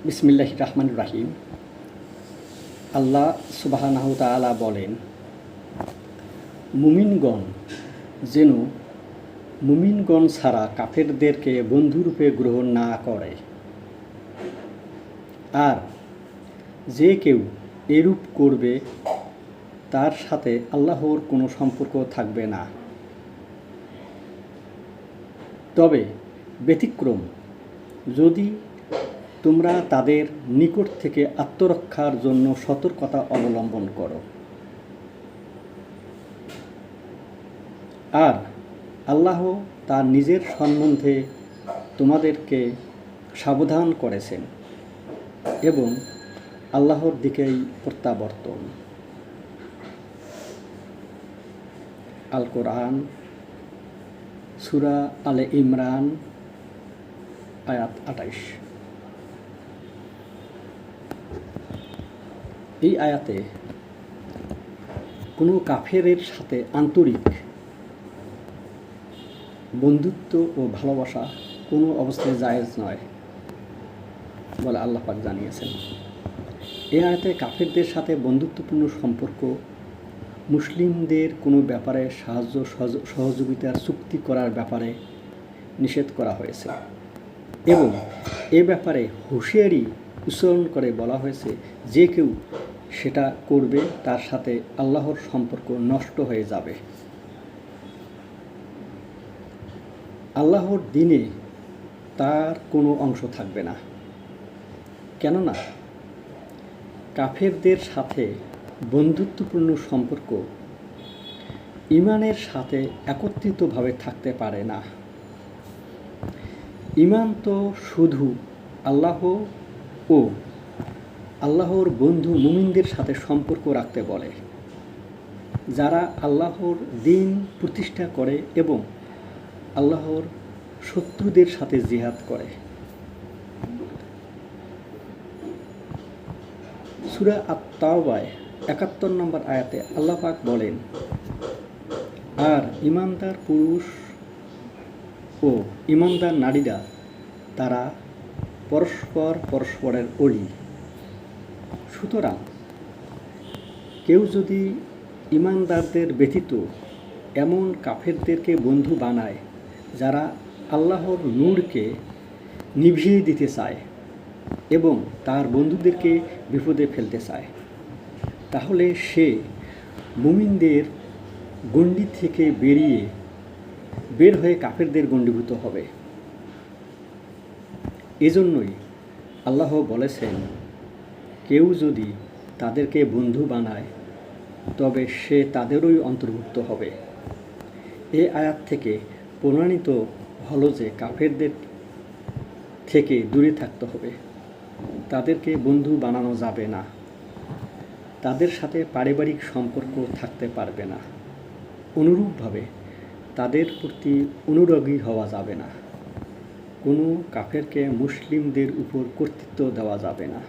বিসমিল্লাহির রহমানির রহিম। আল্লাহ সুবহানাহু তাআলা বলেন, মুমিনগণ যেন মুমিনগণ ছাড়া কাফেরদেরকে বন্ধুরূপে গ্রহণ না করে, আর যে কেউ এরূপ করবে তার সাথে আল্লাহর কোনো সম্পর্ক থাকবে না। তবে ব্যতিক্রম, যদি তোমরা তাদের নিকট থেকে আত্মরক্ষার জন্য সতর্কতা অবলম্বন করো। আর আল্লাহ তার নিজের সম্বন্ধে তোমাদেরকে সাবধান করেছেন এবং আল্লাহর দিকেই প্রত্যাবর্তন। আল কোরআন, সূরা আলে ইমরান, আয়াত 28। এই আয়াতে কোনো কাফেরের সাথে আন্তরিক বন্ধুত্ব ও ভালোবাসা কোনো অবস্থায় জায়েজ নয় বলে আল্লাহ পাক জানিয়েছেন। এই আয়াতে কাফেরদের সাথে বন্ধুত্বপূর্ণ সম্পর্ক, মুসলিমদের কোনো ব্যাপারে সাহায্য সহযোগিতার চুক্তি করার ব্যাপারে নিষেধ করা হয়েছে এবং এ ব্যাপারে হুঁশিয়ারি উচ্চারণ করে বলা হয়েছে, যে কেউ সেটা করবে তার সাথে আল্লাহর সম্পর্ক নষ্ট হয়ে যাবে। আল্লাহর দ্বীনে তার কোনো অংশ থাকবে না। কেননা কাফেরদের সাথে বন্ধুত্বপূর্ণ সম্পর্ক ঈমানের সাথে একত্রিতভাবে থাকতে পারে না। ঈমান তো শুধু আল্লাহ ও আল্লাহর বন্ধু মুমিনদের সাথে সম্পর্ক রাখতে বলে, যারা আল্লাহর দ্বীন প্রতিষ্ঠা করে এবং আল্লাহর শত্রুদের সাথে জিহাদ করে। সূরা আত-তাওবায় ৭১ নম্বর আয়াতে আল্লাহ পাক বলেন, আর ঈমানদার পুরুষ ও ঈমানদার নারীরা তারা পরস্পরের অলি। সুতরাং কেউ যদি ঈমানদারদের ব্যতীত এমন কাফেরদেরকে বন্ধু বানায় যারা আল্লাহর নূরকে নিভিয়ে দিতে চায় এবং তার বন্ধুদেরকে বিপদে ফেলতে চায়, তাহলে সে মুমিনদের গণ্ডি থেকে বের হয়ে কাফেরদের গণ্ডীভূত হবে। এজন্যই আল্লাহ বলেছেন, কেউ যদি তাদেরকে বন্ধু বানায় তবে সে তাদেরই অন্তর্ভুক্ত হবে। এ আয়াত থেকে প্রমাণিত হলো যে কাফেরদের থেকে দূরে থাকতে হবে, তাদেরকে বন্ধু বানানো যাবে না, তাদের সাথে পারিবারিক সম্পর্ক থাকতে পারবে না, অনুরূপভাবে তাদের প্রতি অনুরাগী হওয়া যাবে না, কোনো কাফেরকে মুসলিমদের উপর কর্তৃত্ব দেওয়া যাবে না।